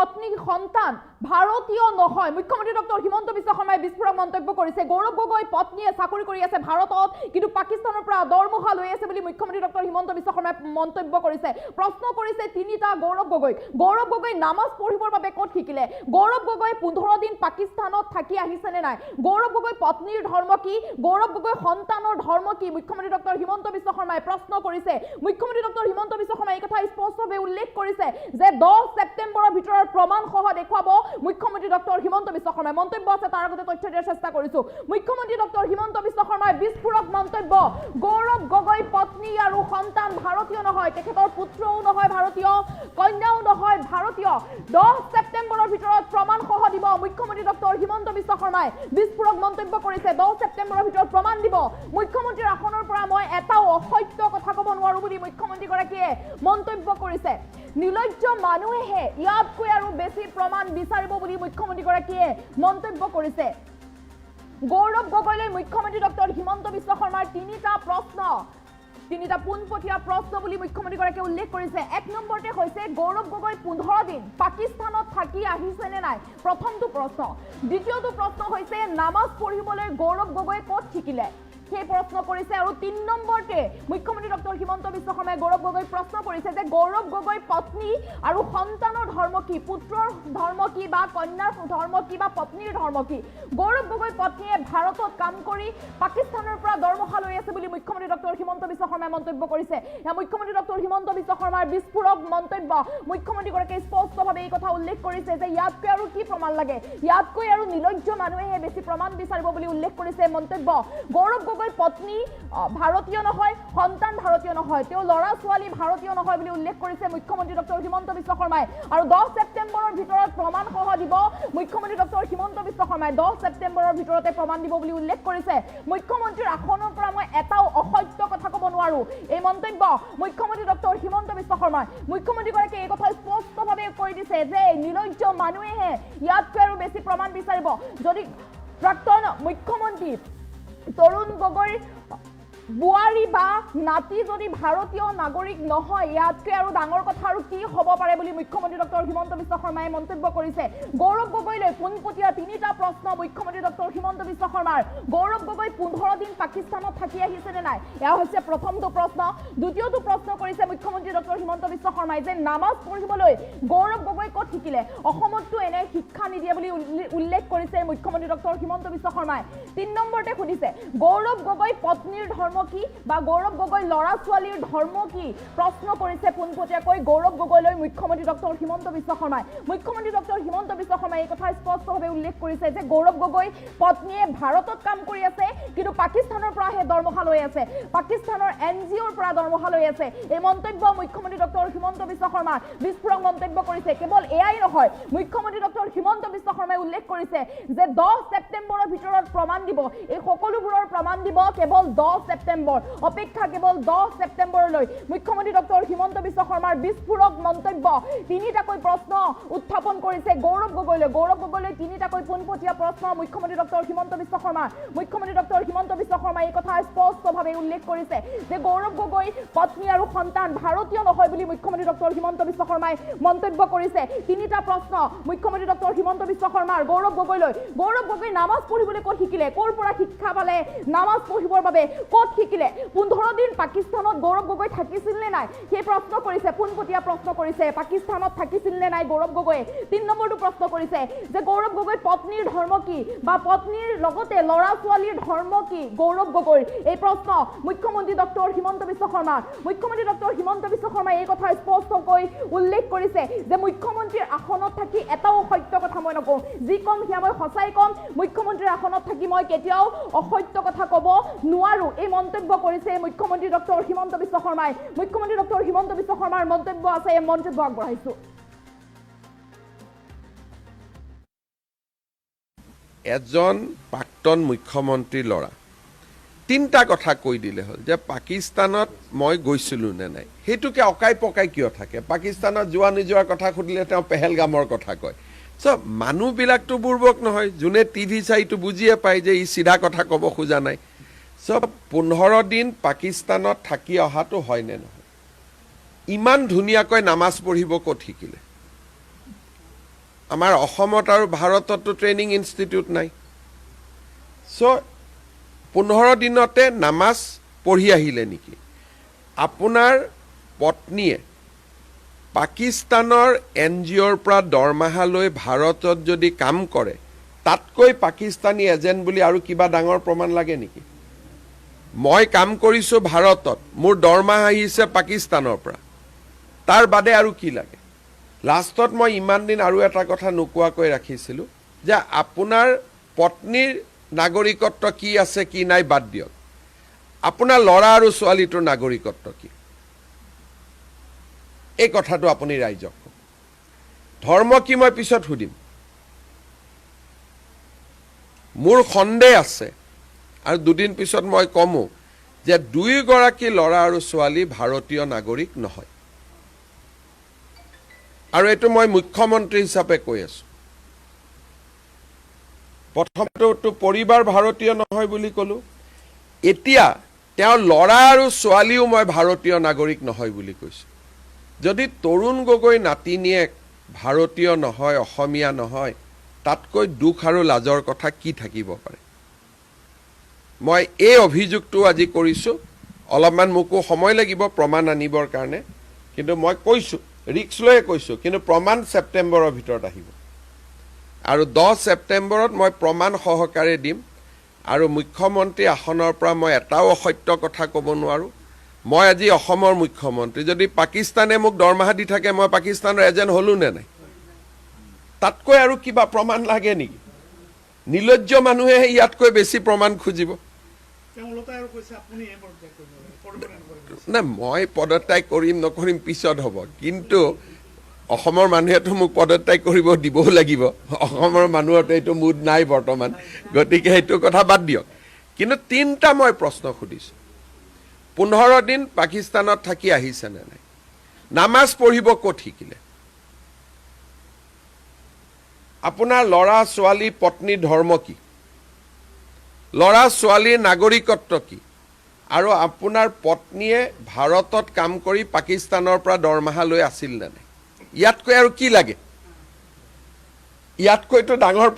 পত্নী সন্তান ভাৰতীয় নহয়। মুখ্যমন্ত্ৰী ডক্টৰ হিমন্ত বিশ্ব শৰ্মাই বিস্ফোৰক মন্তব্য কৰিছে। গৌৰৱ গগৈ পত্নীয়ে চাকৰি কৰি আছে ভাৰতত, কিন্তু পাকিস্তানৰ পৰা দৰমহা লৈ আছে বুলি মুখ্যমন্ত্ৰী ডক্টৰ হিমন্ত বিশ্ব শৰ্মাই মন্তব্য কৰিছে। প্ৰশ্ন কৰিছে তিনিটা গৌৰৱ গগৈ নামাজ পঢ়িবৰ বাবে ক'ত শিকিলে? গৌৰৱ গগৈ 15 দিন পাকিস্তানত থাকি আহিছেনে নাই? গৌৰৱ গগৈ পত্নীৰ ধৰ্ম কি? গৌৰৱ গগৈ সন্তানৰ ধৰ্ম কি? মুখ্যমন্ত্ৰী ডক্টৰ হিমন্ত বিশ্ব শৰ্মাই প্ৰশ্ন কৰিছে। মুখ্যমন্ত্ৰী ডক্টৰ হিমন্ত বিশ্ব শৰ্মাই এই কথা স্পষ্টভাৱে উল্লেখ কৰিছে যে 10 ছেপ্টেম্বৰৰ ভিতৰত প্ৰমাণ সহ দেখুৱাব মুখ্যমন্ত্ৰী ডক্টৰ হিমন্ত বিশ্ব শৰ্মাই। মন্তব্য আছে, তাৰ আগতে তথ্য দিয়াৰ চেষ্টা কৰিছো। মুখ্যমন্ত্ৰী ডক্টৰ হিমন্ত বিশ্ব শৰ্মাই বিস্ফোৰক মন্তব্য। গৌৰৱ গগৈ পত্নী আৰু সন্তান ভাৰতীয় নহয়, তেখেতৰ পুত্ৰও নহয় ভাৰতীয়, কন্যাও নহয় ভাৰতীয়। 10 ছেপ্টেম্বৰৰ ভিতৰত প্ৰমাণ সহ দিব মুখ্যমন্ত্ৰী ডক্টৰ হিমন্ত বিশ্ব শৰ্মাই। বিস্ফোৰক মন্তব্য কৰিছে, 10 ছেপ্টেম্বৰৰ ভিতৰত প্ৰমাণ দিব। মুখ্যমন্ত্ৰীৰ আসনৰ পৰা মই এটাও অসত্য কথা ক'ব নোৱাৰো বুলি মুখ্যমন্ত্ৰীগৰাকীয়ে মন্তব্য কৰিছে। নিলজ্জ মানুহেহে ইয়াতকৈ আৰু বেছি প্ৰমাণ বিচাৰিব বুলি মুখ্যমন্ত্ৰীগৰাকীয়ে মন্তব্য কৰিছে। গৌৰৱ গগৈলৈ মুখ্যমন্ত্ৰী ডক্টৰ হিমন্ত বিশ্ব শৰ্মাৰ তিনিটা পোনপটীয়া প্ৰশ্ন বুলি মুখ্যমন্ত্ৰীগৰাকীয়ে উল্লেখ কৰিছে। 1 নম্বৰতে হৈছে গৌৰৱ গগৈ 15 দিন পাকিস্তানত থাকি আহিছেনে নাই, প্ৰথমটো প্ৰশ্ন। দ্বিতীয়টো প্ৰশ্ন হৈছে নামাজ পঢ়িবলৈ গৌৰৱ গগৈ ক'ত শিকিলে, সেই প্ৰশ্ন কৰিছে। আৰু 3 নম্বৰতে মুখ্যমন্ত্ৰী ডক্টৰ হিমন্ত বিশ্ব শৰ্মাই গৌৰৱ গগৈ প্ৰশ্ন কৰিছে যে গৌৰৱ গগৈ পত্নী আৰু সন্তানৰ ধৰ্ম কি, পুত্ৰৰ ধৰ্ম কি বা কন্যাৰ ধৰ্ম কি বা পত্নীৰ ধৰ্ম কি? গৌৰৱ গগৈ পত্নীয়ে ভাৰতত কাম কৰি পাকিস্তানৰ পৰা দৰমহা লৈ আছে বুলি মুখ্যমন্ত্ৰী ডক্টৰ হিমন্ত বিশ্ব শৰ্মাই মন্তব্য কৰিছে। মুখ্যমন্ত্ৰী ডক্টৰ হিমন্ত বিশ্ব শৰ্মাৰ বিস্ফোৰক মন্তব্য। মুখ্যমন্ত্ৰীগৰাকীয়ে স্পষ্টভাৱে এই কথা উল্লেখ কৰিছে যে ইয়াতকৈ আৰু কি প্ৰমাণ লাগে, ইয়াতকৈ আৰু নিলজ্জ মানুহেহে বেছি প্ৰমাণ বিচাৰিব বুলি উল্লেখ কৰিছে মন্তব্য। গৌৰৱ গগৈ পত্নী ভাৰতীয় নহয়, সন্তান ভাৰতীয় নহয়, তেওঁ ল'ৰা ছোৱালী ভাৰতীয় নহয় বুলি উল্লেখ কৰিছে মুখ্যমন্ত্ৰী ডক্টৰ হিমন্ত বিশ্ব শৰ্মাই। আৰু 10 ছেপ্টেম্বৰৰ ভিতৰত প্ৰমাণ সহ দিব মুখ্যমন্ত্ৰী ডক্টৰ হিমন্ত বিশ্ব শৰ্মাই। 10 ছেপ্টেম্বৰৰ ভিতৰতে প্ৰমাণ দিব বুলি উল্লেখ কৰিছে। মুখ্যমন্ত্ৰীৰ আসনৰ পৰা মই এটাও অসত্য কথা ক'ব নোৱাৰো, এই মন্তব্য মুখ্যমন্ত্ৰী ডক্টৰ হিমন্ত বিশ্ব শৰ্মাই। মুখ্যমন্ত্ৰীগৰাকীয়ে এই কথা স্পষ্টভাৱে কৈ দিছে যে নিলজ্জ মানুহেহে ইয়াতকৈ আৰু বেছি প্ৰমাণ বিচাৰিব। যদি প্ৰাক্তন মুখ্যমন্ত্ৰী তৰুণ গগৈৰ বুৱাৰী বা নাতি যদি ভাৰতীয় নাগৰিক নহয়, ইয়াতকৈ আৰু ডাঙৰ কথা আৰু কি হ'ব পাৰে বুলি মুখ্যমন্ত্ৰী ডক্টৰ হিমন্ত বিশ্ব শৰ্মাই মন্তব্য কৰিছে। গৌৰৱ গগৈলৈ পোনপটীয়া তিনিটা প্ৰশ্ন মুখ্যমন্ত্ৰী ডক্টৰ হিমন্ত বিশ্ব শৰ্মাৰ। গৌৰৱ গগৈ 15 দিন পাকিস্তানত থাকি আহিছেনে নাই, এয়া হৈছে প্ৰথমটো প্ৰশ্ন। দ্বিতীয়টো প্ৰশ্ন কৰিছে মুখ্যমন্ত্ৰী ডক্টৰ হিমন্ত বিশ্ব শৰ্মাই যে নামাজ পঢ়িবলৈ গৌৰৱ গগৈ ক'ত শিকিলে, অসমততো এনে শিক্ষা নিদিয়ে বুলি উল্লেখ কৰিছে মুখ্যমন্ত্ৰী ডক্টৰ হিমন্ত বিশ্ব শৰ্মাই। 3 নম্বৰতে সুধিছে গৌৰৱ গগৈ পত্নীৰ ধৰ্ম কি বা গৌৰৱ গগৈ ল'ৰা ছোৱালীৰ ধৰ্ম কি, প্ৰশ্ন কৰিছে পোনপটীয়াকৈ গৌৰৱ গগৈলৈ মুখ্যমন্ত্ৰী ডক্টৰ হিমন্ত বিশ্ব শৰ্মাই। মুখ্যমন্ত্ৰী ডক্টৰ হিমন্ত বিশ্ব শৰ্মাই এই কথা স্পষ্টভাৱে উল্লেখ কৰিছে যে গৌৰৱ গগৈ পত্নীয়ে ভাৰতত কাম কৰি আছে, কিন্তু পাকিস্তানৰ পৰাহে দৰমহা লৈ আছে, পাকিস্তানৰ NGOৰ পৰা দৰমহা লৈ আছে। এই মন্তব্য মুখ্যমন্ত্ৰী ডক্টৰ হিমন্ত বিশ্ব শৰ্মাৰ। বিস্ফোৰক মন্তব্য কৰিছে। কেৱল এয়াই নহয়, মুখ্যমন্ত্ৰী ডক্টৰ হিমন্ত বিশ্ব শৰ্মাই উল্লেখ কৰিছে যে 10 ছেপ্টেম্বৰৰ ভিতৰত প্ৰমাণ দিব, এই সকলোবোৰৰ প্ৰমাণ দিব কেৱল 10 ছেপ্টেম্বৰ, অপেক্ষা কেৱল 10 ছেপ্টেম্বৰলৈ। মুখ্যমন্ত্ৰী ডক্টৰ হিমন্ত বিশ্ব শৰ্মাৰ বিস্ফোৰক মন্তব্য। তিনিটাকৈ প্ৰশ্ন উত্থাপন কৰিছে গৌৰৱ গগৈলৈ। গৌৰৱ গগৈলৈ তিনিটাকৈ পোনপটীয়া প্ৰশ্ন মুখ্যমন্ত্ৰী ডক্টৰ হিমন্ত বিশ্ব শৰ্মাৰ। মুখ্যমন্ত্ৰী ডক্টৰ হিমন্ত বিশ্ব শৰ্মাই এই কথা স্পষ্টভাৱে উল্লেখ কৰিছে যে গৌৰৱ গগৈ পত্নী আৰু সন্তান ভাৰতীয় নহয় বুলি মুখ্যমন্ত্ৰী ডক্টৰ হিমন্ত বিশ্ব শৰ্মাই মন্তব্য কৰিছে। তিনিটা প্ৰশ্ন মুখ্যমন্ত্ৰী ডক্টৰ হিমন্ত বিশ্ব শৰ্মাৰ গৌৰৱ গগৈলৈ। গৌৰৱ গগৈ নামাজ পঢ়িবলৈ ক'ত শিকিলে, ক'ৰ পৰা শিক্ষা পালে নামাজ পঢ়িবৰ বাবে, ক'ত শিকিলে? 15 দিন পাকিস্তানত গৌৰৱ গগৈ থাকিছিল নে নাই, সেই প্ৰশ্ন কৰিছে, পোনপটীয়া প্ৰশ্ন কৰিছে। পাকিস্তানত থাকিছিল নে নাই গৌৰৱ গগৈয়ে? 3 নম্বৰটো প্ৰশ্ন কৰিছে যে গৌৰৱ গগৈ পত্নীৰ ধৰ্ম কি বা পত্নীৰ লগতে ল'ৰা ছোৱালীৰ ধৰ্ম কি গৌৰৱ গগৈৰ, এই প্ৰশ্ন মুখ্যমন্ত্ৰী ডক্টৰ হিমন্ত বিশ্ব শৰ্মাৰ। মুখ্যমন্ত্ৰী ডক্টৰ হিমন্ত বিশ্ব শৰ্মাই এই কথা স্পষ্টকৈ উল্লেখ কৰিছে যে মুখ্যমন্ত্ৰীৰ আসনত থাকি এটাও সত্য কথা মই নকওঁ, যি কম সেয়া মই সঁচাই কম, মুখ্যমন্ত্ৰীৰ আসনত থাকি মই কেতিয়াও অসত্য কথা ক'ব নোৱাৰো, এই মন্তব্য কৰিছে মুখ্যমন্ত্ৰী ডক্টৰ হিমন্ত বিশ্ব শৰ্মাই। মুখ্যমন্ত্ৰী ডক্টৰ হিমন্ত বিশ্ব শৰ্মাৰ মন্তব্য আছে, এই মন্তব্য আগবঢ়াইছো। এজন প্ৰাক্তন মুখ্যমন্ত্ৰীৰ ল'ৰা 3টা কথা কৈ দিলে হ'ল যে পাকিস্তানত মই গৈছিলোঁ নে নাই, সেইটোকে অকাই পকাই কিয় থাকে? পাকিস্তানত যোৱা নোযোৱাৰ কথা সুধিলে তেওঁ পেহেলগামৰ কথা কয়। মানুহবিলাকতো বুৰ্বক নহয়, যোনে TV চাইটো বুজিয়ে পায় যে ই চিধা কথা ক'ব খোজা নাই। 15 দিন পাকিস্তানত থাকি অহাটো হয় নে নহয়? ইমান ধুনীয়াকৈ নামাজ পঢ়িব ক'ত শিকিলে? আমাৰ অসমত আৰু ভাৰততো ট্ৰেইনিং ইনষ্টিটিউট নাই। চ' 15 দিনতে নামাজ পঢ়ি আহিলে নেকি? আপোনাৰ পত্নীয়ে পাকিস্তানৰ NGOৰ পৰা দৰমহা লৈ ভাৰতত যদি কাম কৰে, তাতকৈ পাকিস্তানী এজেণ্ট বুলি আৰু কিবা ডাঙৰ প্ৰমাণ লাগে নেকি? মই কাম কৰিছোঁ ভাৰতত, মোৰ দৰমহা আহিছে পাকিস্তানৰ পৰা, তাৰ বাদে আৰু কি লাগে? লাষ্টত মই ইমান দিন আৰু এটা কথা নোকোৱাকৈ ৰাখিছিলোঁ যে আপোনাৰ পত্নীৰ নাগৰিকত্ব কি আছে কি নাই বাদ দিয়ক, আপোনাৰ ল'ৰা আৰু ছোৱালীটোৰ নাগৰিকত্ব কি, এই কথাটো আপুনি ৰাইজক কওক। ধৰ্ম কি মই পিছত সুধিম। মোৰ সন্দেহ আছে আৰু দুদিন পিছত মই কমো যে 2গৰাকী ল'ৰা আৰু ছোৱালী ভাৰতীয় নাগৰিক নহয়। আৰু এইটো মই মুখ্যমন্ত্ৰী হিচাপে কৈ আছো। প্ৰথমটো পৰিবাৰ ভাৰতীয় নহয় বুলি ক'লো, এতিয়া তেওঁৰ ল'ৰা আৰু ছোৱালীও মই ভাৰতীয় নাগৰিক নহয় বুলি কৈছো। যদি তৰুণ গগৈ নাতিনীয়েক ভাৰতীয় নহয়, অসমীয়া নহয়, তাতকৈ দুখ আৰু লাজৰ কথা কি থাকিব পাৰে? মই এই অভিযোগটো আজি কৰিছোঁ। অলপমান মোকো সময় লাগিব প্ৰমাণ আনিবৰ কাৰণে, কিন্তু মই কৈছোঁ, ৰিক্স লৈয়ে কৈছোঁ, কিন্তু প্ৰমাণ ছেপ্টেম্বৰৰ ভিতৰত আহিব। আৰু 10 ছেপ্টেম্বৰত মই প্ৰমাণ সহকাৰে দিম। আৰু মুখ্যমন্ত্ৰী আসনৰ পৰা মই এটাও অসত্য কথা ক'ব নোৱাৰোঁ। মই আজি অসমৰ মুখ্যমন্ত্ৰী, যদি পাকিস্তানে মোক দৰমহা দি থাকে, মই পাকিস্তানৰ এজেণ্ট হ'লো নে নাই? তাতকৈ আৰু কিবা প্ৰমাণ লাগে নেকি? নিলজ্জ মানুহে ইয়াতকৈ বেছি প্ৰমাণ খুজিব। নাই, মই পদত্যাগ কৰিম নকৰিম পিছত হ'ব, কিন্তু অসমৰ মানুহেতো মোক পদত্যাগ কৰিব দিবও লাগিব। অসমৰ মানুহৰতো এইটো মুড নাই বৰ্তমান, গতিকে সেইটো কথা বাদ দিয়ক। কিন্তু 3টা মই প্ৰশ্ন সুধিছোঁ। 15 দিন পাকিস্তানত থাকি আহিছে নে নাই? নামাজ পঢ়িব ক'ত শিকিলে? আপোনাৰ ল'ৰা ছোৱালী পত্নীৰ ধৰ্ম কি? ল'ৰা ছোৱালীৰ নাগৰিকত্ব কি? আৰু আপোনাৰ পত্নীয়ে ভাৰতত কাম কৰি পাকিস্তানৰ পৰা দৰমহা লৈ আছিল নে নাই? ইয়াতকৈ আৰু কি লাগে? ইয়াতকৈতো ডাঙৰ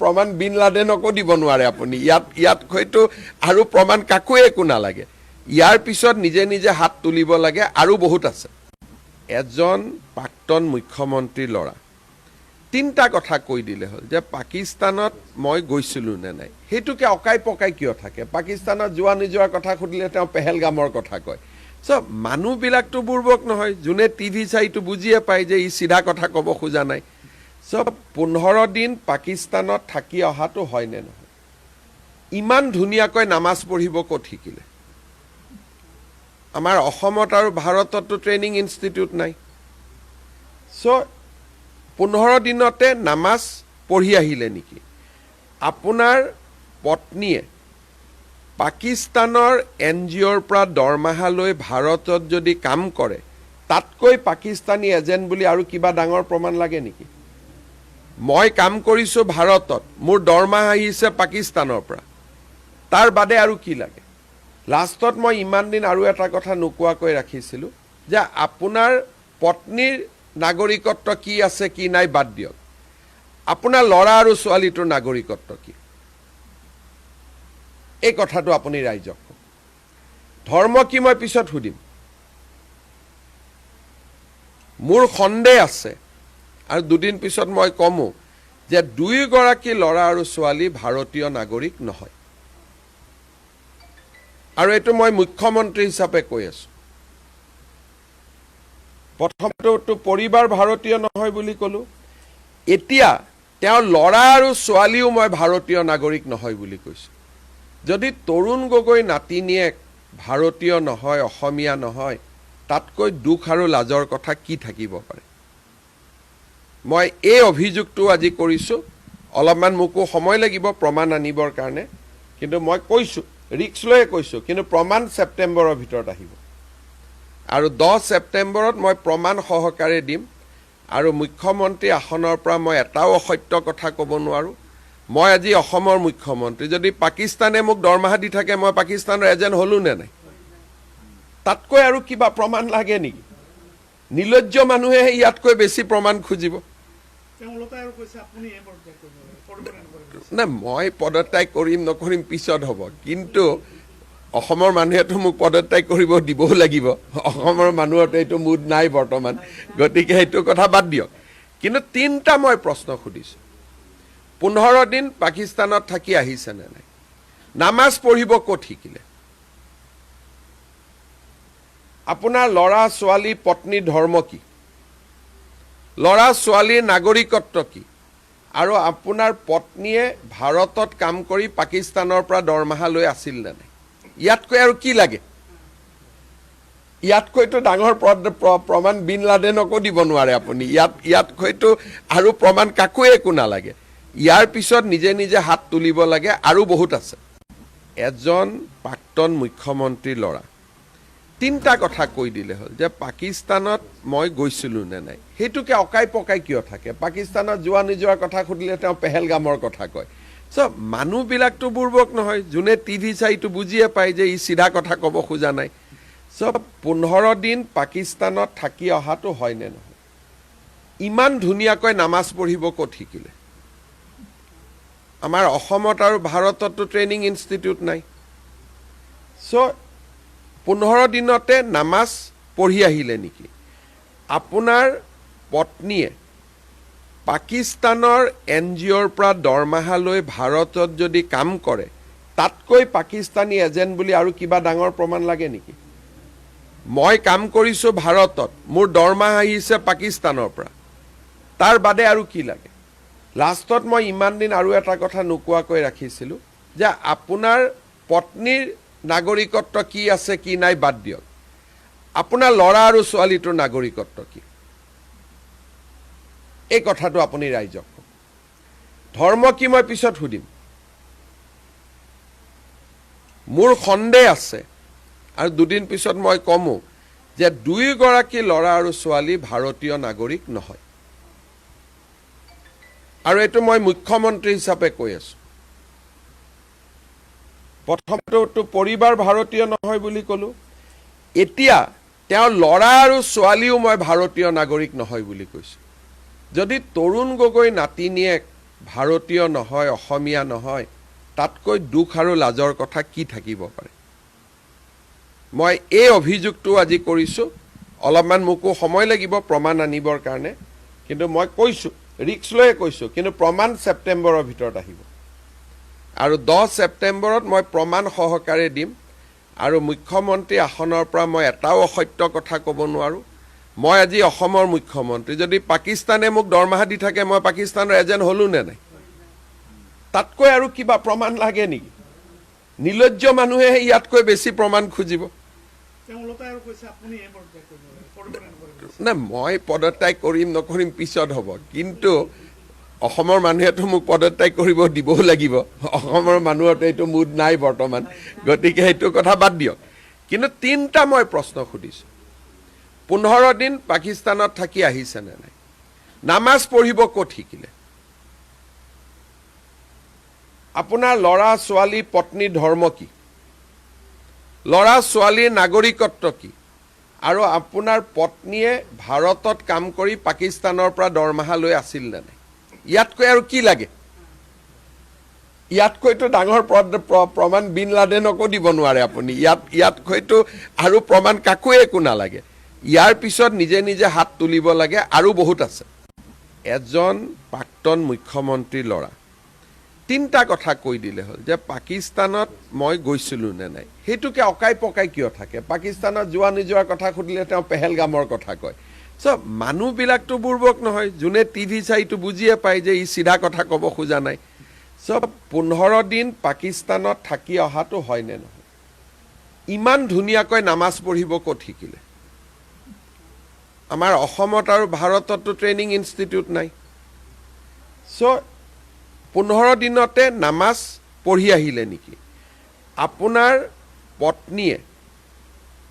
প্ৰমাণ বিন লাডেনকো দিব নোৱাৰে আপুনি। ইয়াতকৈতো আৰু প্ৰমাণ কাকোৱে একো নালাগে। ইয়াৰ পিছত নিজে নিজে হাত তুলিব লাগে, আৰু বহুত আছে। এজন প্ৰাক্তন মুখ্যমন্ত্ৰীৰ ল'ৰা 3টা কথা কৈ দিলে হ'ল যে পাকিস্তানত মই গৈছিলোঁ নে নাই। সেইটোকে অকাই পকাই কিয় থাকে? পাকিস্তানত যোৱা নোযোৱাৰ কথা সুধিলে তেওঁ পেহেলগামৰ কথা কয়। চ' মানুহবিলাকতো বুৰ্বক নহয়, যোনে টিভি চাইটো বুজিয়ে পায় যে ই চিধা কথা ক'ব খোজা নাই। চ' 15 দিন পাকিস্তানত থাকি অহাটো হয় নে নহয়? ইমান ধুনীয়াকৈ নামাজ পঢ়িব ক'ত শিকিলে? আমাৰ অসমত আৰু ভাৰততো ট্ৰেইনিং ইনষ্টিটিউট নাই। চ' 15 দিনতে নামাজ পঢ়ি আহিলে নেকি? আপোনাৰ পত্নীয়ে পাকিস্তানৰ NGOৰ পৰা দৰমহা লৈ ভাৰতত যদি কাম কৰে, তাতকৈ পাকিস্তানী এজেণ্ট বুলি আৰু কিবা ডাঙৰ প্ৰমাণ লাগে নেকি? মই কাম কৰিছোঁ ভাৰতত, মোৰ দৰমহা আহিছে পাকিস্তানৰ পৰা, তাৰ বাদে আৰু কি লাগে? লাষ্টত মই ইমান দিন আৰু এটা কথা নোকোৱাকৈ ৰাখিছিলোঁ যে আপোনাৰ পত্নীৰ নাগৰিকত্ব কি আছে কি নাই বাদ দিয়ক, আপোনাৰ ল'ৰা আৰু ছোৱালীটোৰ নাগৰিকত্ব কি, এই কথাটো আপুনি ৰাইজক কওক। ধৰ্ম কি মই পিছত সুধিম। মোৰ সন্দেহ আছে আৰু দুদিন পিছত মই কমো যে 2গৰাকী ল'ৰা আৰু ছোৱালী ভাৰতীয় নাগৰিক নহয়। আৰু এইটো মই মুখ্যমন্ত্ৰী হিচাপে কৈ আছো। প্ৰথমটো পৰিবাৰ ভাৰতীয় নহয় বুলি ক'লো, এতিয়া তেওঁৰ ল'ৰা আৰু ছোৱালীও মই ভাৰতীয় নাগৰিক নহয় বুলি কৈছো। যদি তৰুণ গগৈ নাতিনীয়েক ভাৰতীয় নহয়, অসমীয়া নহয়, তাতকৈ দুখ আৰু লাজৰ কথা কি থাকিব পাৰে? মই এই অভিযোগটো আজি কৰিছোঁ। অলপমান মোকো সময় লাগিব প্ৰমাণ আনিবৰ কাৰণে, কিন্তু মই কৈছোঁ, ৰিক্স লৈয়ে কৈছোঁ, কিন্তু প্ৰমাণ ছেপ্টেম্বৰৰ ভিতৰত আহিব। আৰু 10 ছেপ্টেম্বৰত মই প্ৰমাণ সহকাৰে দিম। আৰু মুখ্যমন্ত্ৰী আসনৰ পৰা মই এটাও অসত্য কথা ক'ব নোৱাৰোঁ। মই আজি অসমৰ মুখ্যমন্ত্ৰী, যদি পাকিস্তানে মোক দৰমহা দি থাকে, মই পাকিস্তানৰ এজেণ্ট হ'লো নে নাই? তাতকৈ আৰু কিবা প্ৰমাণ লাগে নেকি? নিলজ্জ মানুহে ইয়াতকৈ বেছি প্ৰমাণ খুজিব। না মই পদত্যাগ কৰিম নকৰিম পিছত হ'ব, কিন্তু অসমৰ মানুহেতো মোক পদত্যাগ কৰিব দিবও লাগিব। অসমৰ মানুহৰ এইটো মুড নাই বৰ্তমান, গতিকে সেইটো কথা বাদ দিয়ক। কিন্তু তিনিটা মই প্ৰশ্ন সুধিছোঁ। 15 দিন পাকিস্তানত থাকি আহিছে নে নাই? নামাজ পঢ়িব ক'ত শিকিলে? আপোনাৰ ল'ৰা ছোৱালী পত্নী ধৰ্ম কি? ল'ৰা ছোৱালীৰ নাগৰিকত্ব কি? আৰু আপোনাৰ পত্নীয়ে ভাৰতত কাম কৰি পাকিস্তানৰ পৰা দৰমহা লৈ আছিল নে নাই? ইয়াতকৈ আৰু কি লাগে? ইয়াতকৈতো ডাঙৰ প্ৰমাণ বিন লাডেনকো দিব নোৱাৰে আপুনি। ইয়াতকৈতো আৰু প্ৰমাণ কাকোৱে একো নালাগে। ইয়াৰ পিছত নিজে নিজে হাত তুলিব লাগে, আৰু বহুত আছে। এজন প্ৰাক্তন মুখ্যমন্ত্ৰীৰ ল'ৰা তিনিটা কথা কৈ দিলে হ'ল যে পাকিস্তানত মই গৈছিলোঁ নে নাই। সেইটোকে অকাই পকাই কিয় থাকে? পাকিস্তানত যোৱা নোযোৱাৰ কথা সুধিলে তেওঁ পেহেলগামৰ কথা কয়। চ' মানুহবিলাকতো বুৰ্বক নহয়, যোনে টিভি চাইটো বুজিয়ে পায় যে ই চিধা কথা ক'ব খোজা নাই। চ' 15 দিন পাকিস্তানত থাকি অহাটো হয়নে নহয়? ইমান ধুনীয়াকৈ নামাজ পঢ়িব ক'ত শিকিলে? আমাৰ অসমত আৰু ভাৰততো ট্ৰেইনিং ইনষ্টিটিউট নাই। চ' 15 দিনতে নামাজ পঢ়ি আহিলে নেকি? আপোনাৰ পত্নীয়ে পাকিস্তানৰ NGOৰ পৰা দৰমহা লৈ ভাৰতত যদি কাম কৰে, তাতকৈ পাকিস্তানী এজেণ্ট বুলি আৰু কিবা ডাঙৰ প্ৰমাণ লাগে নেকি? মই কাম কৰিছোঁ ভাৰতত, মোৰ দৰমহা আহিছে পাকিস্তানৰ পৰা, তাৰ বাদে আৰু কি লাগে? লাষ্টত মই ইমান দিন আৰু এটা কথা নোকোৱাকৈ ৰাখিছিলোঁ যে আপোনাৰ পত্নীৰ নাগৰিকত্ব কি আছে কি নাই বাদ দিয়ক, আপোনাৰ ল'ৰা আৰু ছোৱালীটোৰ নাগৰিকত্ব কি? এই কথাটো আপুনি ৰাইজক কওক। ধৰ্ম কি মই পিছত সুধিম। মোৰ সন্দেহ আছে, আৰু দুদিন পিছত মই কমো যে 2গৰাকী ল'ৰা আৰু ছোৱালী ভাৰতীয় নাগৰিক নহয়। আৰু এইটো মই মুখ্যমন্ত্ৰী হিচাপে কৈ আছো। প্ৰথমটো পৰিবাৰ ভাৰতীয় নহয় বুলি ক'লো, এতিয়া তেওঁৰ ল'ৰা আৰু ছোৱালীও মই ভাৰতীয় নাগৰিক নহয় বুলি কৈছোঁ। যদি তৰুণ গগৈ নাতিনীয়েক ভাৰতীয় নহয়, অসমীয়া নহয়, তাতকৈ দুখ আৰু লাজৰ কথা কি থাকিব পাৰে? মই এই অভিযোগটো আজি কৰিছোঁ। অলপমান মোকো সময় লাগিব প্ৰমাণ আনিবৰ কাৰণে, কিন্তু মই কৈছোঁ, ৰিক্স লৈয়ে কৈছোঁ, কিন্তু প্ৰমাণ ছেপ্টেম্বৰৰ ভিতৰত আহিব। আৰু 10 ছেপ্টেম্বৰত মই প্ৰমাণ সহকাৰে দিম। আৰু মুখ্যমন্ত্ৰী আসনৰ পৰা মই এটাও অসত্য কথা ক'ব নোৱাৰোঁ। মই আজি অসমৰ মুখ্যমন্ত্ৰী, যদি পাকিস্তানে মোক দৰমহা দি থাকে, মই পাকিস্তানৰ এজেণ্ট হ'লোঁ নে নাই? তাতকৈ আৰু কিবা প্ৰমাণ লাগে নেকি? নিৰ্লজ্জ মানুহে ইয়াতকৈ বেছি প্ৰমাণ খুজিব। না মই পদত্যাগ কৰিম নকৰিম পিছত হ'ব, কিন্তু অসমৰ মানুহেতো মোক পদত্যাগ কৰিব দিবও লাগিব। অসমৰ মানুহৰতো এইটো মুড নাই বৰ্তমান, গতিকে সেইটো কথা বাদ দিয়ক। কিন্তু তিনিটা মই প্ৰশ্ন সুধিছোঁ। 15 দিন পাকিস্তানত থাকি আহিছে নে নাই? নামাজ পঢ়িব ক'ত শিকিলে? আপোনাৰ ল'ৰা ছোৱালী পত্নী ধৰ্ম কি? ল'ৰা ছোৱালীৰ নাগৰিকত্ব কি? আৰু আপোনাৰ পত্নীয়ে ভাৰতত কাম কৰি পাকিস্তানৰ পৰা দৰমহা লৈ আছিল নে নাই? ইয়াতকৈ আৰু কি লাগে? ইয়াতকৈতো ডাঙৰ প্ৰমাণ বিন লাডেনকো দিব নোৱাৰে আপুনি। ইয়াতকৈতো আৰু প্ৰমাণ কাকোৱে একো নালাগে। ইয়াৰ পিছত নিজে নিজে হাত তুলিব লাগে, আৰু বহুত আছে। এজন প্ৰাক্তন মুখ্যমন্ত্ৰীৰ ল'ৰা তিনিটা কথা কৈ দিলে হ'ল যে পাকিস্তানত মই গৈছিলোঁ নে নাই। সেইটোকে অকাই পকাই কিয় থাকে? পাকিস্তানত যোৱা নোযোৱাৰ কথা সুধিলে তেওঁ পেহেলগামৰ কথা কয়। চ' মানুহবিলাকতো বুৰ্বক নহয়, যোনে টিভি চাইটো বুজিয়ে পায় যে ই চিধা কথা ক'ব খোজা নাই। চ' 15 দিন পাকিস্তানত থাকি অহাটো হয়নে নহয়? ইমান ধুনীয়াকৈ নামাজ পঢ়িব ক'ত শিকিলে? আমাৰ অসমত আৰু ভাৰততো ট্ৰেইনিং ইনষ্টিটিউট নাই। চ' 15 দিনতে নামাজ পঢ়ি আহিলে নেকি? আপোনাৰ পত্নীয়ে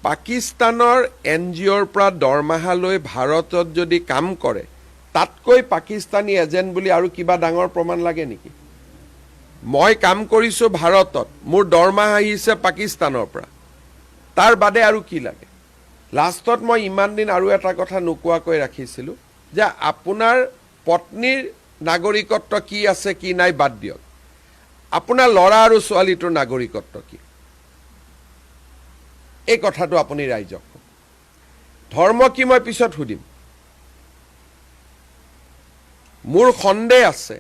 পাকিস্তানৰ NGOৰ পৰা দৰমহা লৈ ভাৰতত যদি কাম কৰে, তাতকৈ পাকিস্তানী এজেণ্ট বুলি আৰু কিবা ডাঙৰ প্ৰমাণ লাগে নেকি? মই কাম কৰিছোঁ ভাৰতত, মোৰ দৰমহা আহিছে পাকিস্তানৰ পৰা, তাৰ বাদে আৰু কি লাগে? লাষ্টত মই ইমান দিন আৰু এটা কথা নোকোৱাকৈ ৰাখিছিলোঁ যে আপোনাৰ পত্নীৰ নাগৰিকত্ব কি আছে কি নাই বাদ দিয়ক, আপোনাৰ ল'ৰা আৰু ছোৱালীটোৰ নাগৰিকত্ব কি, এই কথাটো আপুনি ৰাইজক কওক। ধৰ্ম কি মই পিছত সুধিম। মোৰ সন্দেহ আছে